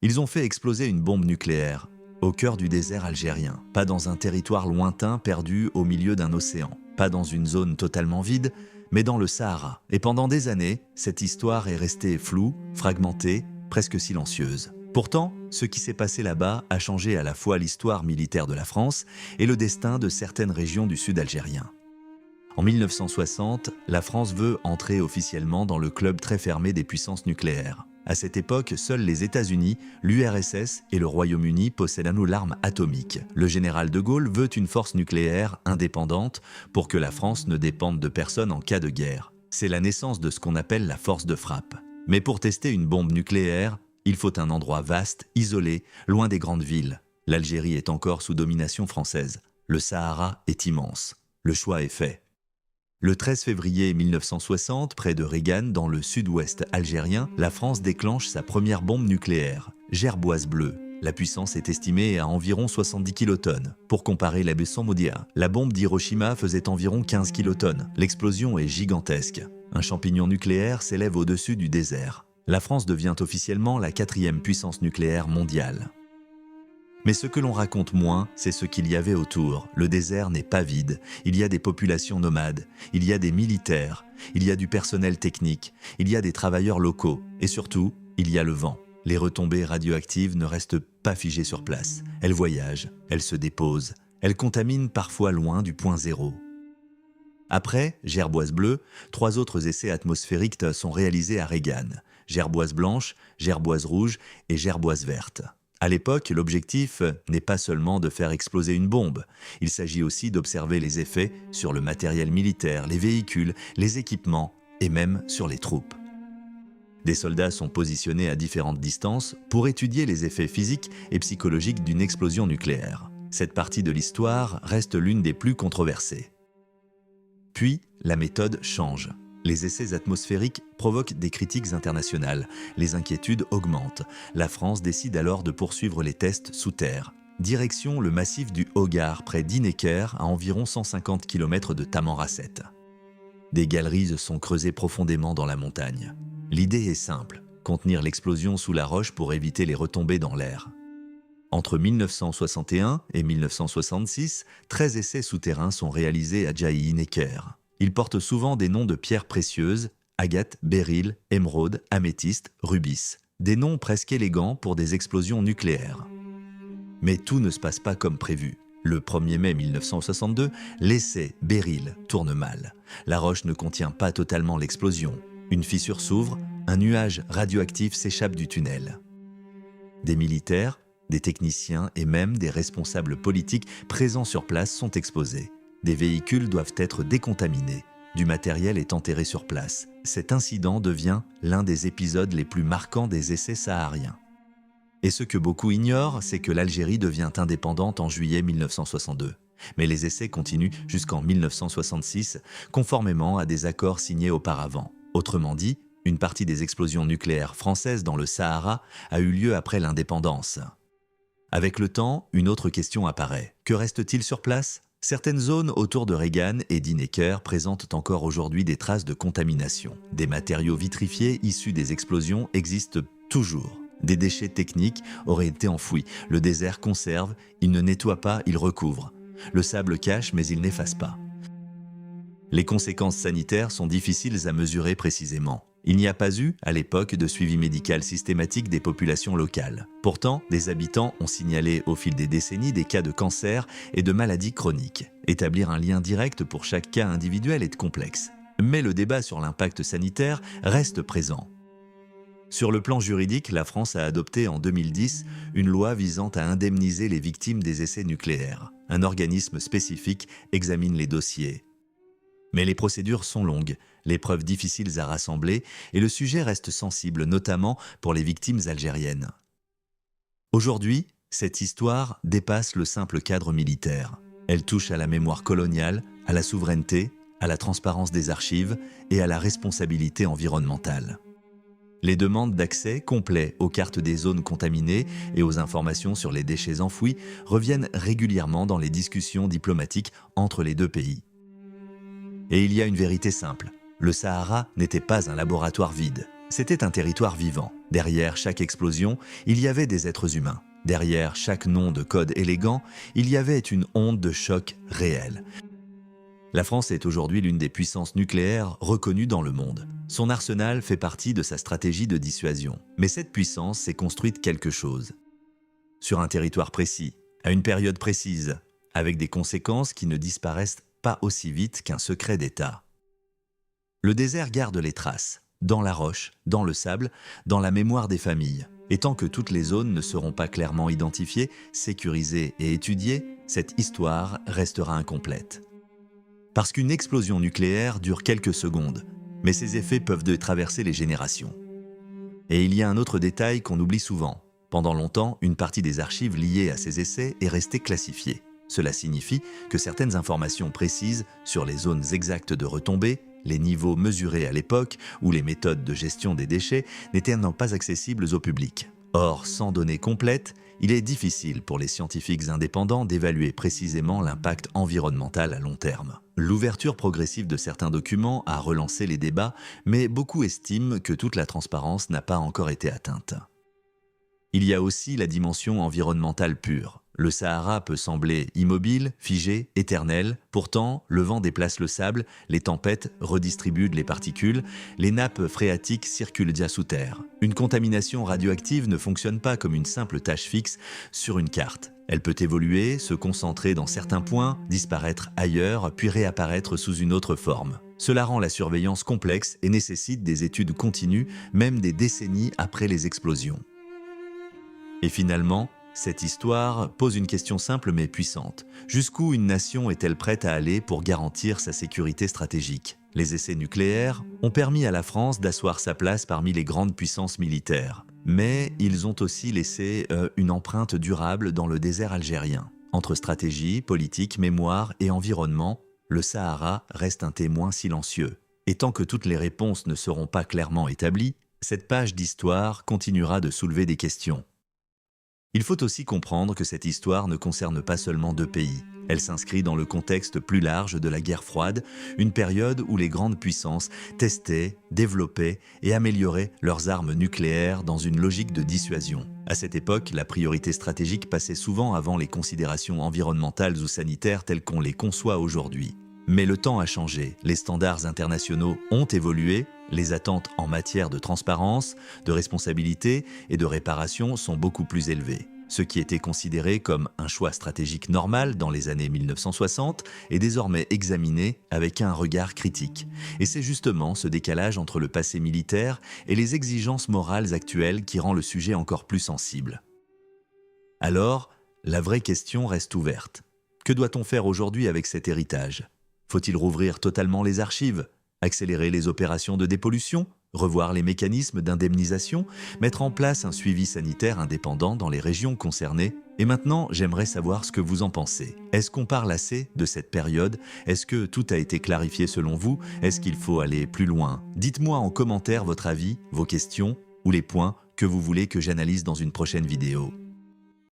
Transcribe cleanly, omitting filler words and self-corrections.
Ils ont fait exploser une bombe nucléaire au cœur du désert algérien, pas dans un territoire lointain perdu au milieu d'un océan, pas dans une zone totalement vide, mais dans le Sahara. Et pendant des années, cette histoire est restée floue, fragmentée, presque silencieuse. Pourtant, ce qui s'est passé là-bas a changé à la fois l'histoire militaire de la France et le destin de certaines régions du sud algérien. En 1960, la France veut entrer officiellement dans le club très fermé des puissances nucléaires. À cette époque, seuls les États-Unis, l'URSS et le Royaume-Uni possèdent l'arme atomique. Le général de Gaulle veut une force nucléaire indépendante pour que la France ne dépende de personne en cas de guerre. C'est la naissance de ce qu'on appelle la force de frappe. Mais pour tester une bombe nucléaire, il faut un endroit vaste, isolé, loin des grandes villes. L'Algérie est encore sous domination française. Le Sahara est immense. Le choix est fait. Le 13 février 1960, près de Regan, dans le sud-ouest algérien, la France déclenche sa première bombe nucléaire, Gerboise bleue. La puissance est estimée à environ 70 kilotonnes. Pour comparer la Besson-Modia, la bombe d'Hiroshima faisait environ 15 kilotonnes. L'explosion est gigantesque. Un champignon nucléaire s'élève au-dessus du désert. La France devient officiellement la 4e puissance nucléaire mondiale. Mais ce que l'on raconte moins, c'est ce qu'il y avait autour. Le désert n'est pas vide. Il y a des populations nomades, il y a des militaires, il y a du personnel technique, il y a des travailleurs locaux. Et surtout, il y a le vent. Les retombées radioactives ne restent pas figées sur place. Elles voyagent, elles se déposent, elles contaminent parfois loin du point zéro. Après Gerboise bleue, 3 autres essais atmosphériques sont réalisés à Regan. Gerboise blanche, Gerboise rouge et Gerboise verte. À l'époque, l'objectif n'est pas seulement de faire exploser une bombe, il s'agit aussi d'observer les effets sur le matériel militaire, les véhicules, les équipements et même sur les troupes. Des soldats sont positionnés à différentes distances pour étudier les effets physiques et psychologiques d'une explosion nucléaire. Cette partie de l'histoire reste l'une des plus controversées. Puis, la méthode change. Les essais atmosphériques provoquent des critiques internationales. Les inquiétudes augmentent. La France décide alors de poursuivre les tests sous terre. Direction le massif du Hogar, près d'Inneker, à environ 150 km de Tamanrasset. Des galeries sont creusées profondément dans la montagne. L'idée est simple, contenir l'explosion sous la roche pour éviter les retombées dans l'air. Entre 1961 et 1966, 13 essais souterrains sont réalisés à Djaï-Necker. Ils portent souvent des noms de pierres précieuses, agate, béryl, émeraude, améthyste, rubis. Des noms presque élégants pour des explosions nucléaires. Mais tout ne se passe pas comme prévu. Le 1er mai 1962, l'essai béryl tourne mal. La roche ne contient pas totalement l'explosion. Une fissure s'ouvre, un nuage radioactif s'échappe du tunnel. Des militaires, des techniciens et même des responsables politiques présents sur place sont exposés. Des véhicules doivent être décontaminés. Du matériel est enterré sur place. Cet incident devient l'un des épisodes les plus marquants des essais sahariens. Et ce que beaucoup ignorent, c'est que l'Algérie devient indépendante en juillet 1962. Mais les essais continuent jusqu'en 1966, conformément à des accords signés auparavant. Autrement dit, une partie des explosions nucléaires françaises dans le Sahara a eu lieu après l'indépendance. Avec le temps, une autre question apparaît. Que reste-t-il sur place ? Certaines zones autour de Regan et d'Inneker présentent encore aujourd'hui des traces de contamination. Des matériaux vitrifiés issus des explosions existent toujours. Des déchets techniques auraient été enfouis. Le désert conserve, il ne nettoie pas, il recouvre. Le sable cache, mais il n'efface pas. Les conséquences sanitaires sont difficiles à mesurer précisément. Il n'y a pas eu, à l'époque, de suivi médical systématique des populations locales. Pourtant, des habitants ont signalé au fil des décennies des cas de cancer et de maladies chroniques. Établir un lien direct pour chaque cas individuel est complexe. Mais le débat sur l'impact sanitaire reste présent. Sur le plan juridique, la France a adopté en 2010 une loi visant à indemniser les victimes des essais nucléaires. Un organisme spécifique examine les dossiers. Mais les procédures sont longues, les preuves difficiles à rassembler et le sujet reste sensible, notamment pour les victimes algériennes. Aujourd'hui, cette histoire dépasse le simple cadre militaire. Elle touche à la mémoire coloniale, à la souveraineté, à la transparence des archives et à la responsabilité environnementale. Les demandes d'accès complet aux cartes des zones contaminées et aux informations sur les déchets enfouis reviennent régulièrement dans les discussions diplomatiques entre les deux pays. Et il y a une vérité simple, le Sahara n'était pas un laboratoire vide. C'était un territoire vivant. Derrière chaque explosion, il y avait des êtres humains. Derrière chaque nom de code élégant, il y avait une onde de choc réelle. La France est aujourd'hui l'une des puissances nucléaires reconnues dans le monde. Son arsenal fait partie de sa stratégie de dissuasion. Mais cette puissance s'est construite quelque chose. Sur un territoire précis, à une période précise, avec des conséquences qui ne disparaissent pas aussi vite qu'un secret d'État. Le désert garde les traces, dans la roche, dans le sable, dans la mémoire des familles. Et tant que toutes les zones ne seront pas clairement identifiées, sécurisées et étudiées, cette histoire restera incomplète. Parce qu'une explosion nucléaire dure quelques secondes, mais ses effets peuvent traverser les générations. Et il y a un autre détail qu'on oublie souvent. Pendant longtemps, une partie des archives liées à ces essais est restée classifiée. Cela signifie que certaines informations précises sur les zones exactes de retombées, les niveaux mesurés à l'époque ou les méthodes de gestion des déchets n'étaient pas accessibles au public. Or, sans données complètes, il est difficile pour les scientifiques indépendants d'évaluer précisément l'impact environnemental à long terme. L'ouverture progressive de certains documents a relancé les débats, mais beaucoup estiment que toute la transparence n'a pas encore été atteinte. Il y a aussi la dimension environnementale pure. Le Sahara peut sembler immobile, figé, éternel. Pourtant, le vent déplace le sable, les tempêtes redistribuent les particules, les nappes phréatiques circulent déjà sous terre. Une contamination radioactive ne fonctionne pas comme une simple tache fixe sur une carte. Elle peut évoluer, se concentrer dans certains points, disparaître ailleurs, puis réapparaître sous une autre forme. Cela rend la surveillance complexe et nécessite des études continues, même des décennies après les explosions. Et finalement, cette histoire pose une question simple mais puissante. Jusqu'où une nation est-elle prête à aller pour garantir sa sécurité stratégique ? Les essais nucléaires ont permis à la France d'asseoir sa place parmi les grandes puissances militaires. Mais ils ont aussi laissé une empreinte durable dans le désert algérien. Entre stratégie, politique, mémoire et environnement, le Sahara reste un témoin silencieux. Et tant que toutes les réponses ne seront pas clairement établies, cette page d'histoire continuera de soulever des questions. Il faut aussi comprendre que cette histoire ne concerne pas seulement deux pays. Elle s'inscrit dans le contexte plus large de la guerre froide, une période où les grandes puissances testaient, développaient et amélioraient leurs armes nucléaires dans une logique de dissuasion. À cette époque, la priorité stratégique passait souvent avant les considérations environnementales ou sanitaires telles qu'on les conçoit aujourd'hui. Mais le temps a changé, les standards internationaux ont évolué, les attentes en matière de transparence, de responsabilité et de réparation sont beaucoup plus élevées. Ce qui était considéré comme un choix stratégique normal dans les années 1960 est désormais examiné avec un regard critique. Et c'est justement ce décalage entre le passé militaire et les exigences morales actuelles qui rend le sujet encore plus sensible. Alors, la vraie question reste ouverte. Que doit-on faire aujourd'hui avec cet héritage ? Faut-il rouvrir totalement les archives ? Accélérer les opérations de dépollution, revoir les mécanismes d'indemnisation, mettre en place un suivi sanitaire indépendant dans les régions concernées. Et maintenant, j'aimerais savoir ce que vous en pensez. Est-ce qu'on parle assez de cette période ? Est-ce que tout a été clarifié selon vous ? Est-ce qu'il faut aller plus loin ? Dites-moi en commentaire votre avis, vos questions ou les points que vous voulez que j'analyse dans une prochaine vidéo.